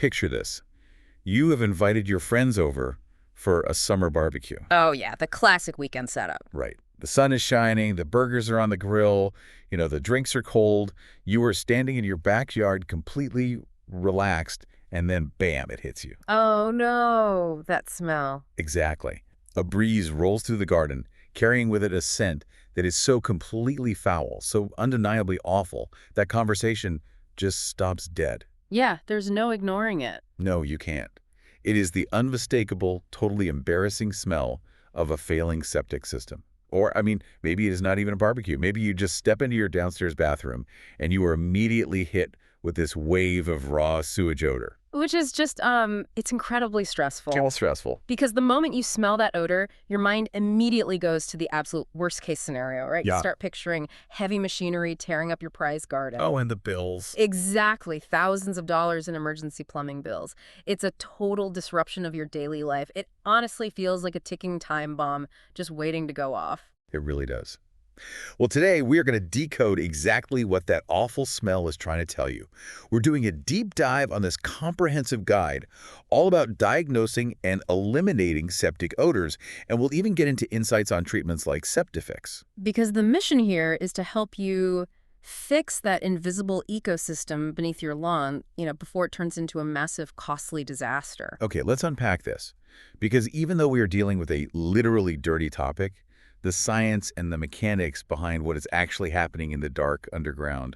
Picture this. You have invited your friends over for a summer barbecue. Oh, yeah, the classic weekend setup. Right. The sun is shining, the burgers are on the grill, the drinks are cold. You are standing in your backyard completely relaxed, and then bam, it hits you. Oh, no, that smell. Exactly. A breeze rolls through the garden, carrying with it a scent that is so completely foul, so undeniably awful, that conversation just stops dead. Yeah, there's no ignoring it. No, you can't. It is the unmistakable, totally embarrassing smell of a failing septic system. Or, maybe it is not even a barbecue. Maybe you just step into your downstairs bathroom and you are immediately hit with this wave of raw sewage odor. Which is just, it's incredibly stressful. It's stressful. Because the moment you smell that odor, your mind immediately goes to the absolute worst-case scenario, right? Yeah. You start picturing heavy machinery tearing up your prized garden. Oh, and the bills. Exactly. Thousands of dollars in emergency plumbing bills. It's a total disruption of your daily life. It honestly feels like a ticking time bomb just waiting to go off. It really does. Well, today we are going to decode exactly what that awful smell is trying to tell you. We're doing a deep dive on this comprehensive guide all about diagnosing and eliminating septic odors, and we'll even get into insights on treatments like SEPTIFIX. Because the mission here is to help you fix that invisible ecosystem beneath your lawn, before it turns into a massive, costly disaster. Okay, let's unpack this. Because even though we are dealing with a literally dirty topic, the science and the mechanics behind what is actually happening in the dark underground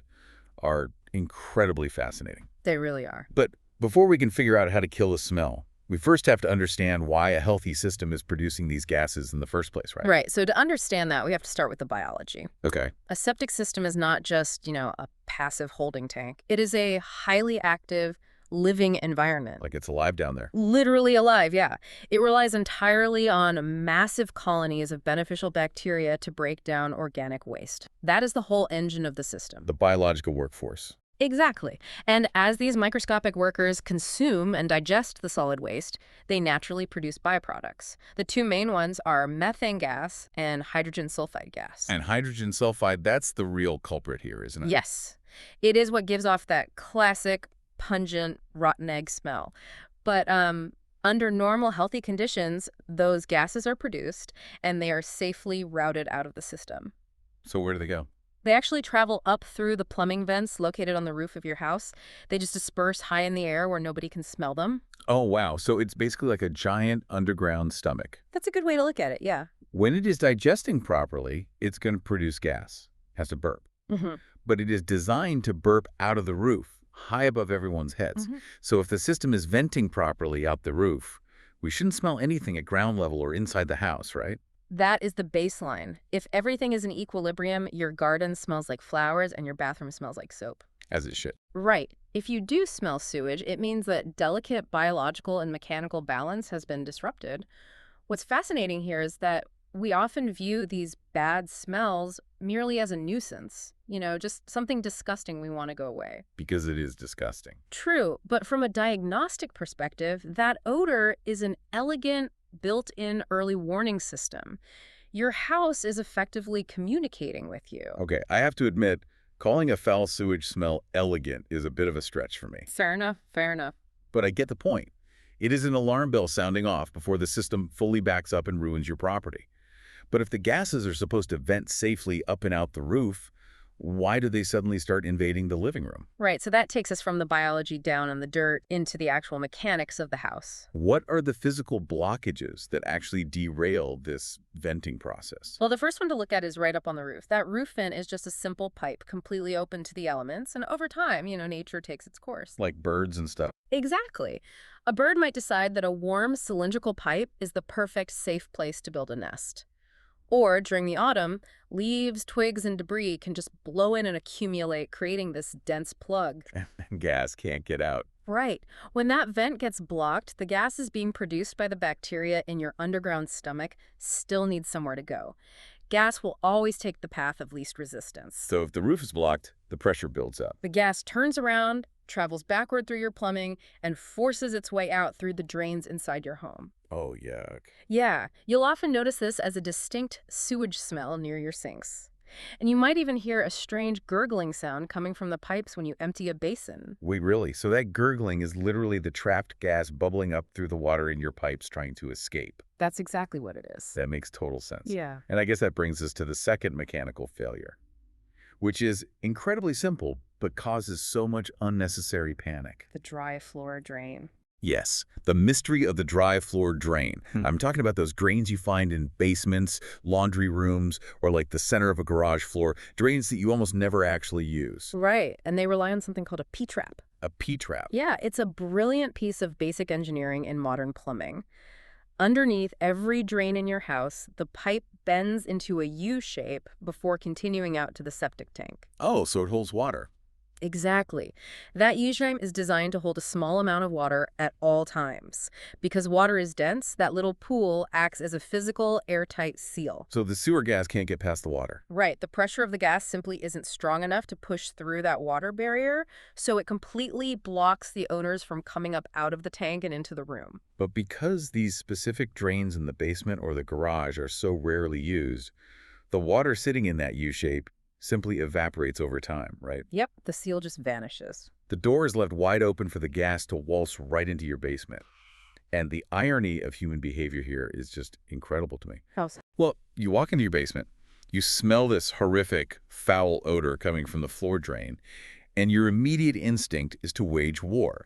are incredibly fascinating. They really are. But before we can figure out how to kill the smell, we first have to understand why a healthy system is producing these gases in the first place, right? Right. So to understand that, we have to start with the biology. Okay. A septic system is not just, a passive holding tank. It is a highly active, living environment. Like it's alive down there. Literally alive, yeah. It relies entirely on massive colonies of beneficial bacteria to break down organic waste. That is the whole engine of the system. The biological workforce. Exactly. And as these microscopic workers consume and digest the solid waste, they naturally produce byproducts. The two main ones are methane gas and hydrogen sulfide gas. And hydrogen sulfide, that's the real culprit here, isn't it? Yes. It is what gives off that classic pungent, rotten egg smell. But under normal, healthy conditions, those gases are produced and they are safely routed out of the system. So where do they go? They actually travel up through the plumbing vents located on the roof of your house. They just disperse high in the air where nobody can smell them. Oh, wow. So it's basically like a giant underground stomach. That's a good way to look at it, yeah. When it is digesting properly, it's going to produce gas. It has to burp. Mm-hmm. But it is designed to burp out of the roof, high above everyone's heads. Mm-hmm. So if the system is venting properly out the roof, we shouldn't smell anything at ground level or inside the house, right? That is the baseline. If everything is in equilibrium, your garden smells like flowers and your bathroom smells like soap. As it should. Right. If you do smell sewage, it means that delicate biological and mechanical balance has been disrupted. What's fascinating here is that we often view these bad smells merely as a nuisance, just something disgusting we want to go away. Because it is disgusting. True, but from a diagnostic perspective, that odor is an elegant, built-in early warning system. Your house is effectively communicating with you. Okay, I have to admit, calling a foul sewage smell elegant is a bit of a stretch for me. Fair enough, fair enough. But I get the point. It is an alarm bell sounding off before the system fully backs up and ruins your property. But if the gases are supposed to vent safely up and out the roof, why do they suddenly start invading the living room? Right, so that takes us from the biology down in the dirt into the actual mechanics of the house. What are the physical blockages that actually derail this venting process? Well, the first one to look at is right up on the roof. That roof vent is just a simple pipe, completely open to the elements, and over time, nature takes its course. Like birds and stuff. Exactly. A bird might decide that a warm, cylindrical pipe is the perfect, safe place to build a nest. Or, during the autumn, leaves, twigs, and debris can just blow in and accumulate, creating this dense plug. And gas can't get out. Right. When that vent gets blocked, the gases being produced by the bacteria in your underground stomach still need somewhere to go. Gas will always take the path of least resistance. So if the roof is blocked, the pressure builds up. The gas turns around, travels backward through your plumbing, and forces its way out through the drains inside your home. Oh, yuck. Yeah, you'll often notice this as a distinct sewage smell near your sinks. And you might even hear a strange gurgling sound coming from the pipes when you empty a basin. Wait, really? So that gurgling is literally the trapped gas bubbling up through the water in your pipes trying to escape. That's exactly what it is. That makes total sense. Yeah. And I guess that brings us to the second mechanical failure, which is incredibly simple, but causes so much unnecessary panic. The dry floor drain. Yes, the mystery of the dry floor drain. I'm talking about those drains you find in basements, laundry rooms, or like the center of a garage floor, drains that you almost never actually use. Right, and they rely on something called a P-trap. A P-trap. Yeah, it's a brilliant piece of basic engineering in modern plumbing. Underneath every drain in your house, the pipe bends into a U shape before continuing out to the septic tank. Oh, so it holds water. Exactly. That U-shape is designed to hold a small amount of water at all times. Because water is dense, that little pool acts as a physical, airtight seal. So the sewer gas can't get past the water. Right, the pressure of the gas simply isn't strong enough to push through that water barrier, so it completely blocks the odors from coming up out of the tank and into the room. But because these specific drains in the basement or the garage are so rarely used, the water sitting in that U-shape simply evaporates over time, right? Yep, the seal just vanishes. The door is left wide open for the gas to waltz right into your basement. And the irony of human behavior here is just incredible to me. How so? Well, you walk into your basement, you smell this horrific, foul odor coming from the floor drain, and your immediate instinct is to wage war.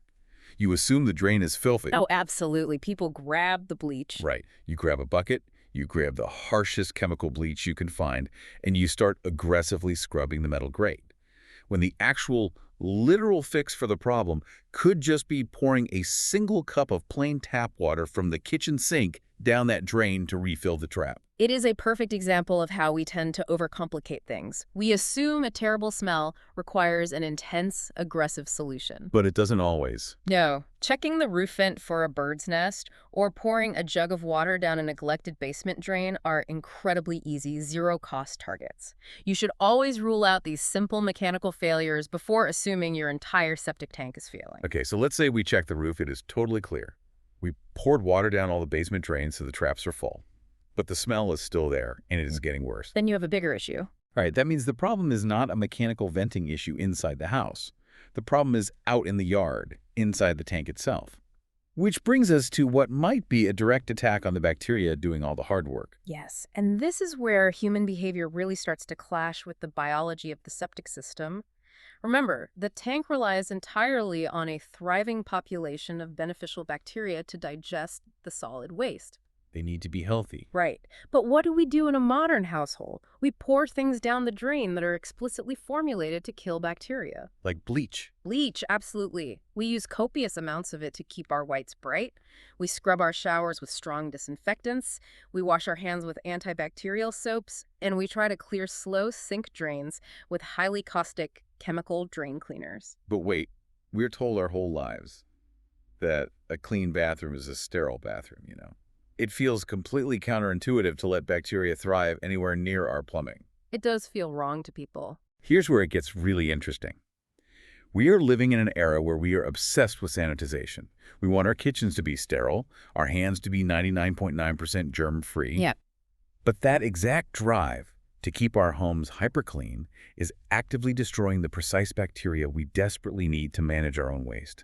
You assume the drain is filthy. Oh, absolutely. People grab the bleach. Right. You grab a bucket, you grab the harshest chemical bleach you can find, and you start aggressively scrubbing the metal grate. When the actual, literal fix for the problem could just be pouring a single cup of plain tap water from the kitchen sink down that drain to refill the trap. It is a perfect example of how we tend to overcomplicate things. We assume a terrible smell requires an intense, aggressive solution. But it doesn't always. No. Checking the roof vent for a bird's nest or pouring a jug of water down a neglected basement drain are incredibly easy, zero-cost targets. You should always rule out these simple mechanical failures before assuming your entire septic tank is failing. Okay, so let's say we check the roof. It is totally clear. We poured water down all the basement drains so the traps are full. But the smell is still there, and it is getting worse. Then you have a bigger issue. All right, that means the problem is not a mechanical venting issue inside the house. The problem is out in the yard, inside the tank itself. Which brings us to what might be a direct attack on the bacteria doing all the hard work. Yes, and this is where human behavior really starts to clash with the biology of the septic system. Remember, the tank relies entirely on a thriving population of beneficial bacteria to digest the solid waste. They need to be healthy. Right. But what do we do in a modern household? We pour things down the drain that are explicitly formulated to kill bacteria. Like bleach. Bleach, absolutely. We use copious amounts of it to keep our whites bright. We scrub our showers with strong disinfectants. We wash our hands with antibacterial soaps. And we try to clear slow sink drains with highly caustic chemical drain cleaners. But wait, we're told our whole lives that a clean bathroom is a sterile bathroom, you know? It feels completely counterintuitive to let bacteria thrive anywhere near our plumbing. It does feel wrong to people. Here's where it gets really interesting. We are living in an era where we are obsessed with sanitization. We want our kitchens to be sterile, our hands to be 99.9% germ-free. Yeah. But that exact drive to keep our homes hyper-clean is actively destroying the precise bacteria we desperately need to manage our own waste.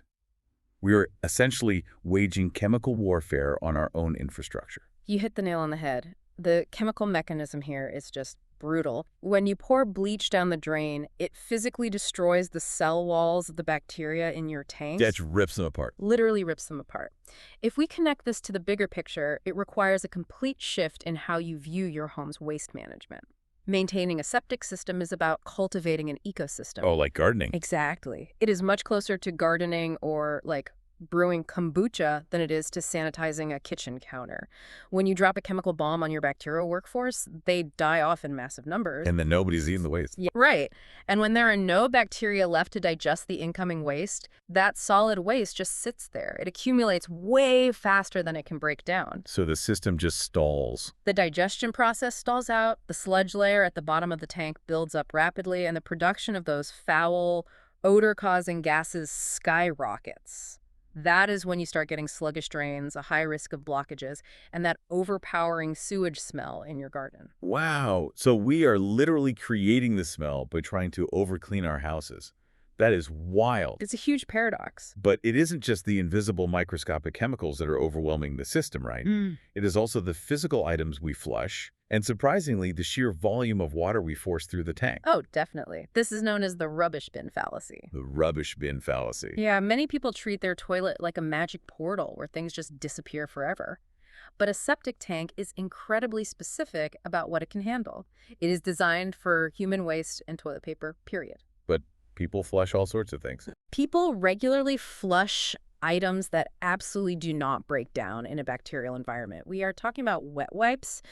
We are essentially waging chemical warfare on our own infrastructure. You hit the nail on the head. The chemical mechanism here is just brutal. When you pour bleach down the drain, it physically destroys the cell walls of the bacteria in your tanks. That rips them apart. Literally rips them apart. If we connect this to the bigger picture, it requires a complete shift in how you view your home's waste management. Maintaining a septic system is about cultivating an ecosystem. Oh, like gardening. Exactly. It is much closer to gardening or, like, brewing kombucha than it is to sanitizing a kitchen counter. When you drop a chemical bomb on your bacterial workforce, they die off in massive numbers. And then nobody's eating the waste. Yeah, right. And when there are no bacteria left to digest the incoming waste, that solid waste just sits there. It accumulates way faster than it can break down. So the system just stalls. The digestion process stalls out, the sludge layer at the bottom of the tank builds up rapidly, and the production of those foul, odor-causing gases skyrockets. That is when you start getting sluggish drains, a high risk of blockages, and that overpowering sewage smell in your garden. Wow. So we are literally creating the smell by trying to overclean our houses. That is wild. It's a huge paradox. But it isn't just the invisible microscopic chemicals that are overwhelming the system, right? It is also the physical items we flush, and surprisingly, the sheer volume of water we force through the tank. Oh, definitely. This is known as the rubbish bin fallacy. The rubbish bin fallacy. Yeah, many people treat their toilet like a magic portal where things just disappear forever. But a septic tank is incredibly specific about what it can handle. It is designed for human waste and toilet paper, period. But people flush all sorts of things. People regularly flush items that absolutely do not break down in a bacterial environment. We are talking about wet wipes,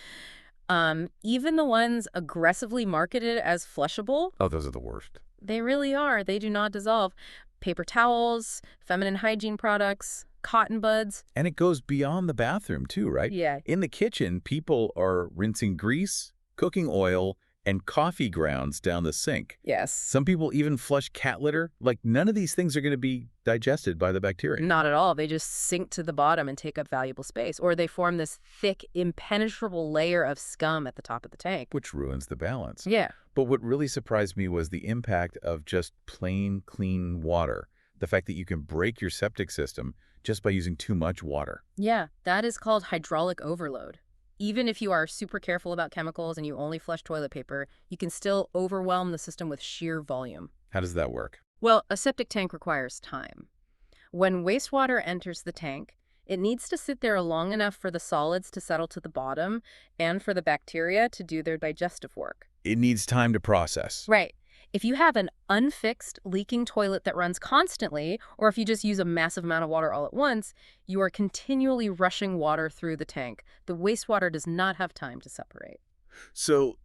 even the ones aggressively marketed as flushable. Oh, those are the worst. They really are. They do not dissolve. Paper towels, feminine hygiene products, cotton buds. And it goes beyond the bathroom too, right? Yeah. In the kitchen, people are rinsing grease, cooking oil, and coffee grounds down the sink. Yes. Some people even flush cat litter. Like, none of these things are going to be digested by the bacteria. Not at all. They just sink to the bottom and take up valuable space. Or they form this thick, impenetrable layer of scum at the top of the tank. Which ruins the balance. Yeah. But what really surprised me was the impact of just plain, clean water. The fact that you can break your septic system just by using too much water. Yeah, that is called hydraulic overload. Even if you are super careful about chemicals and you only flush toilet paper, you can still overwhelm the system with sheer volume. How does that work? Well, a septic tank requires time. When wastewater enters the tank, it needs to sit there long enough for the solids to settle to the bottom and for the bacteria to do their digestive work. It needs time to process. Right. If you have an unfixed leaking toilet that runs constantly, or if you just use a massive amount of water all at once, you are continually rushing water through the tank. The wastewater does not have time to separate. So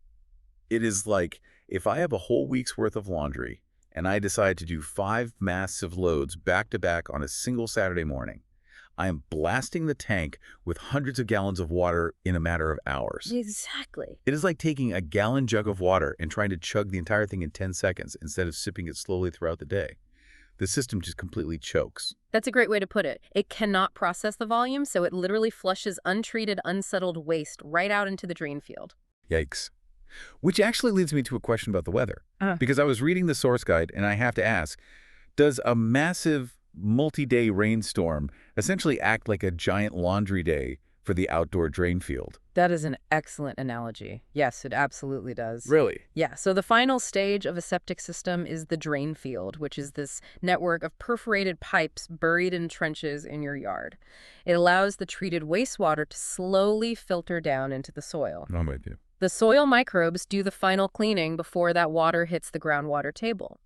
it is like if I have a whole week's worth of laundry and I decide to do 5 massive loads back to back on a single Saturday morning, I am blasting the tank with hundreds of gallons of water in a matter of hours. Exactly. It is like taking a gallon jug of water and trying to chug the entire thing in 10 seconds instead of sipping it slowly throughout the day. The system just completely chokes. That's a great way to put it. It cannot process the volume, so it literally flushes untreated, unsettled waste right out into the drain field. Yikes. Which actually leads me to a question about the weather. Because I was reading the source guide and I have to ask, does a massive multi-day rainstorm essentially act like a giant laundry day for the outdoor drain field? That is an excellent analogy. Yes, it absolutely does. Really? Yeah, so the final stage of a septic system is the drain field, which is this network of perforated pipes buried in trenches in your yard. It allows the treated wastewater to slowly filter down into the soil. I'm with you. The soil microbes do the final cleaning before that water hits the groundwater table.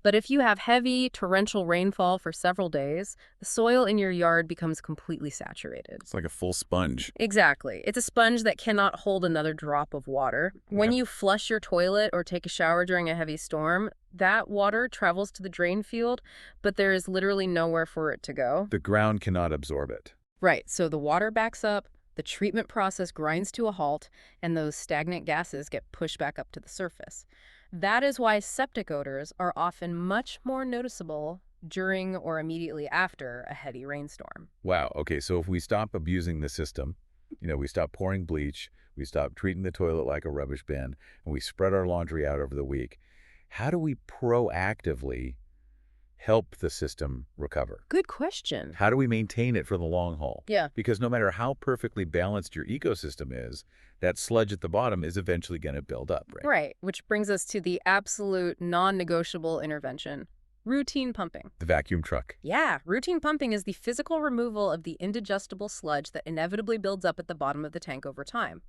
But if you have heavy, torrential rainfall for several days, the soil in your yard becomes completely saturated. It's like a full sponge. Exactly. It's a sponge that cannot hold another drop of water. When you flush your toilet or take a shower during a heavy storm, that water travels to the drain field, but there is literally nowhere for it to go. The ground cannot absorb it. Right, so the water backs up, the treatment process grinds to a halt, and those stagnant gases get pushed back up to the surface. That is why septic odors are often much more noticeable during or immediately after a heavy rainstorm. Wow. Okay, so if we stop abusing the system, we stop pouring bleach, we stop treating the toilet like a rubbish bin, and we spread our laundry out over the week, how do we proactively help the system recover? Good question. How do we maintain it for the long haul? Yeah. Because no matter how perfectly balanced your ecosystem is, that sludge at the bottom is eventually going to build up, right? Right, which brings us to the absolute non-negotiable intervention. Routine pumping. The vacuum truck. Yeah, routine pumping is the physical removal of the indigestible sludge that inevitably builds up at the bottom of the tank over time.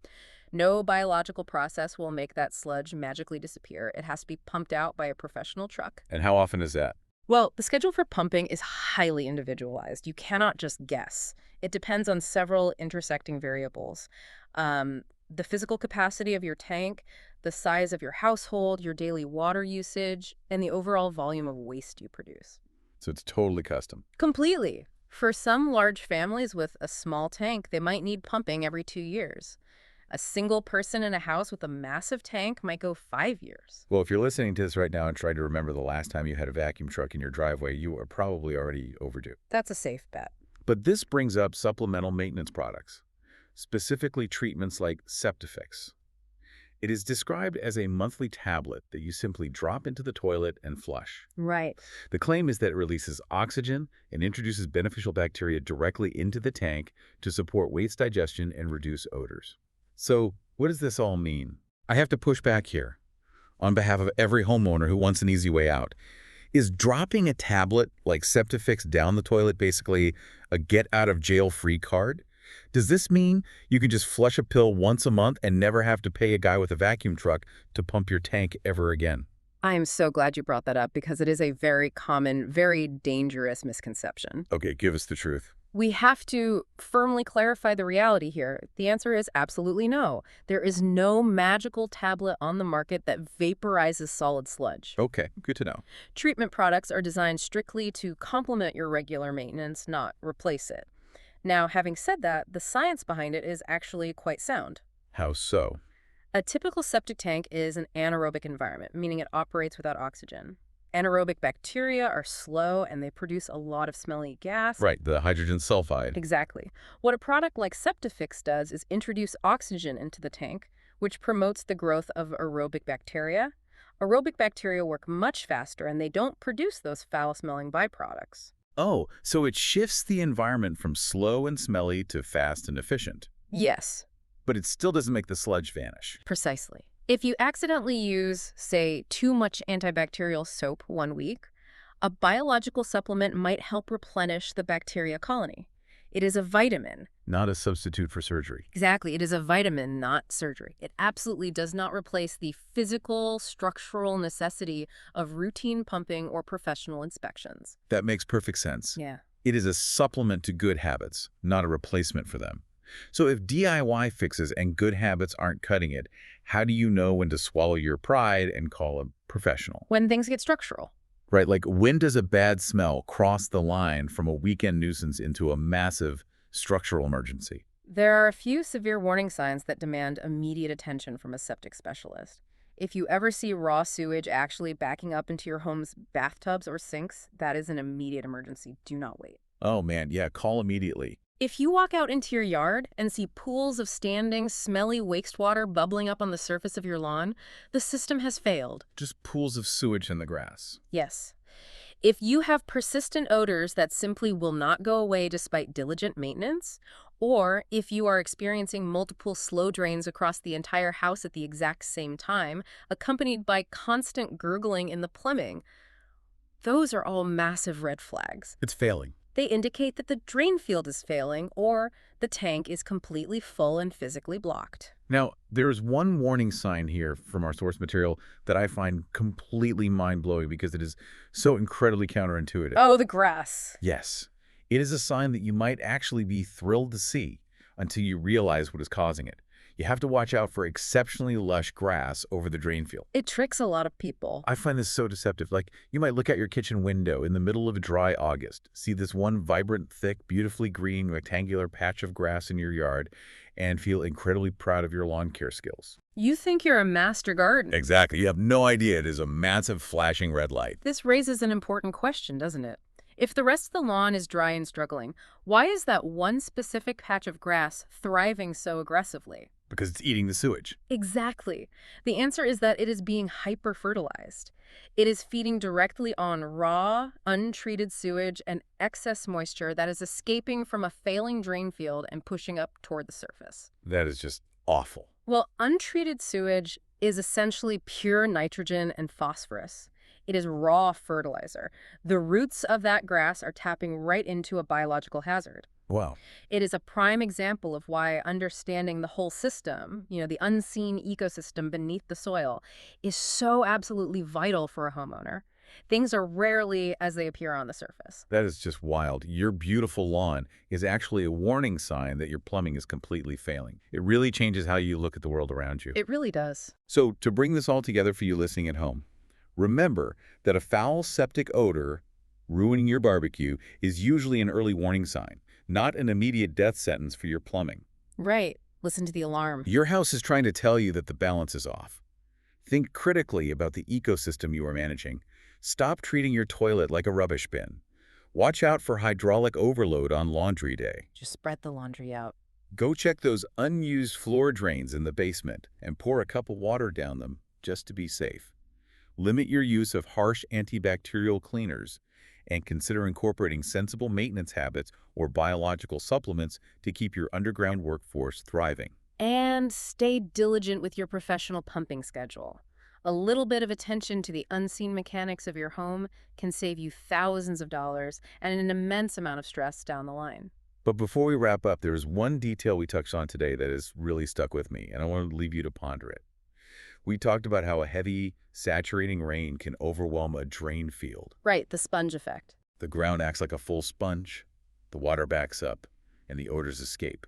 No biological process will make that sludge magically disappear. It has to be pumped out by a professional truck. And how often is that? Well, the schedule for pumping is highly individualized. You cannot just guess. It depends on several intersecting variables. The physical capacity of your tank, the size of your household, your daily water usage, and the overall volume of waste you produce. So it's totally custom. Completely. For some large families with a small tank, they might need pumping every 2 years. A single person in a house with a massive tank might go 5 years. Well, if you're listening to this right now and trying to remember the last time you had a vacuum truck in your driveway, you are probably already overdue. That's a safe bet. But this brings up supplemental maintenance products, specifically treatments like SEPTIFIX. It is described as a monthly tablet that you simply drop into the toilet and flush. Right. The claim is that it releases oxygen and introduces beneficial bacteria directly into the tank to support waste digestion and reduce odors. So, what does this all mean? I have to push back here on behalf of every homeowner who wants an easy way out. Is dropping a tablet like SEPTIFIX down the toilet basically a get-out-of-jail-free card? Does this mean you can just flush a pill once a month and never have to pay a guy with a vacuum truck to pump your tank ever again? I am so glad you brought that up because it is a very common, very dangerous misconception. Okay, give us the truth. We have to firmly clarify the reality here. The answer is absolutely no. There is no magical tablet on the market that vaporizes solid sludge. Okay, good to know. Treatment products are designed strictly to complement your regular maintenance, not replace it. Now, having said that, the science behind it is actually quite sound. How so? A typical septic tank is an anaerobic environment, meaning it operates without oxygen. Anaerobic bacteria are slow and they produce a lot of smelly gas. Right, the hydrogen sulfide. Exactly. What a product like SEPTIFIX does is introduce oxygen into the tank, which promotes the growth of aerobic bacteria. Aerobic bacteria work much faster and they don't produce those foul-smelling byproducts. Oh, so it shifts the environment from slow and smelly to fast and efficient. Yes, But it still doesn't make the sludge vanish. precisely. If you accidentally use, say, too much antibacterial soap one week, a biological supplement might help replenish the bacteria colony. It is a vitamin. Not a substitute for surgery. Exactly. It is a vitamin, not surgery. It absolutely does not replace the physical, structural necessity of routine pumping or professional inspections. That makes perfect sense. Yeah. It is a supplement to good habits, not a replacement for them. So if DIY fixes and good habits aren't cutting it, how do you know when to swallow your pride and call a professional? When things get structural. Right, like when does a bad smell cross the line from a weekend nuisance into a massive structural emergency? There are a few severe warning signs that demand immediate attention from a septic specialist. If you ever see raw sewage actually backing up into your home's bathtubs or sinks, that is an immediate emergency. Do not wait. Oh man, yeah, call immediately. If you walk out into your yard and see pools of standing, smelly wastewater bubbling up on the surface of your lawn, the system has failed. Just pools of sewage in the grass. Yes. If you have persistent odors that simply will not go away despite diligent maintenance, or if you are experiencing multiple slow drains across the entire house at the exact same time, accompanied by constant gurgling in the plumbing, those are all massive red flags. It's failing. They indicate that the drain field is failing or the tank is completely full and physically blocked. Now, there's one warning sign here from our source material that I find completely mind-blowing because it is so incredibly counterintuitive. Oh, the grass. Yes, it is a sign that you might actually be thrilled to see until you realize what is causing it. You have to watch out for exceptionally lush grass over the drain field. It tricks a lot of people. I find this so deceptive. Like, you might look out your kitchen window in the middle of a dry August, see this one vibrant, thick, beautifully green, rectangular patch of grass in your yard, and feel incredibly proud of your lawn care skills. You think you're a master gardener. Exactly. You have no idea it is a massive flashing red light. This raises an important question, doesn't it? If the rest of the lawn is dry and struggling, why is that one specific patch of grass thriving so aggressively? Because it's eating the sewage. Exactly. The answer is that it is being hyper-fertilized. It is feeding directly on raw, untreated sewage and excess moisture that is escaping from a failing drain field and pushing up toward the surface. That is just awful. Well, untreated sewage is essentially pure nitrogen and phosphorus. It is raw fertilizer. The roots of that grass are tapping right into a biological hazard. Wow. It is a prime example of why understanding the whole system, the unseen ecosystem beneath the soil, is so absolutely vital for a homeowner. Things are rarely as they appear on the surface. That is just wild. Your beautiful lawn is actually a warning sign that your plumbing is completely failing. It really changes how you look at the world around you. It really does. So, to bring this all together for you listening at home, remember that a foul septic odor ruining your barbecue is usually an early warning sign, not an immediate death sentence for your plumbing. Right. Listen to the alarm. Your house is trying to tell you that the balance is off. Think critically about the ecosystem you are managing. Stop treating your toilet like a rubbish bin. Watch out for hydraulic overload on laundry day. Just spread the laundry out. Go check those unused floor drains in the basement and pour a cup of water down them just to be safe. Limit your use of harsh antibacterial cleaners and consider incorporating sensible maintenance habits or biological supplements to keep your underground workforce thriving. And stay diligent with your professional pumping schedule. A little bit of attention to the unseen mechanics of your home can save you thousands of dollars and an immense amount of stress down the line. But before we wrap up, there's one detail we touched on today that has really stuck with me, and I want to leave you to ponder it. We talked about how a heavy, saturating rain can overwhelm a drain field. Right, the sponge effect. The ground acts like a full sponge, the water backs up, and the odors escape.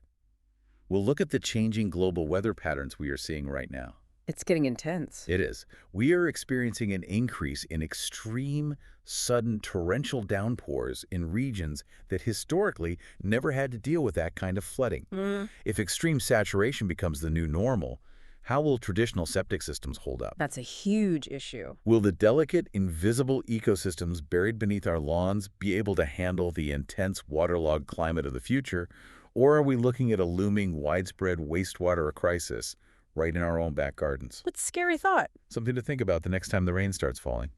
We'll look at the changing global weather patterns we are seeing right now. It's getting intense. It is. We are experiencing an increase in extreme, sudden torrential downpours in regions that historically never had to deal with that kind of flooding. If extreme saturation becomes the new normal, how will traditional septic systems hold up? That's a huge issue. Will the delicate, invisible ecosystems buried beneath our lawns be able to handle the intense waterlogged climate of the future, or are we looking at a looming, widespread wastewater crisis right in our own back gardens? What a scary thought. Something to think about the next time the rain starts falling.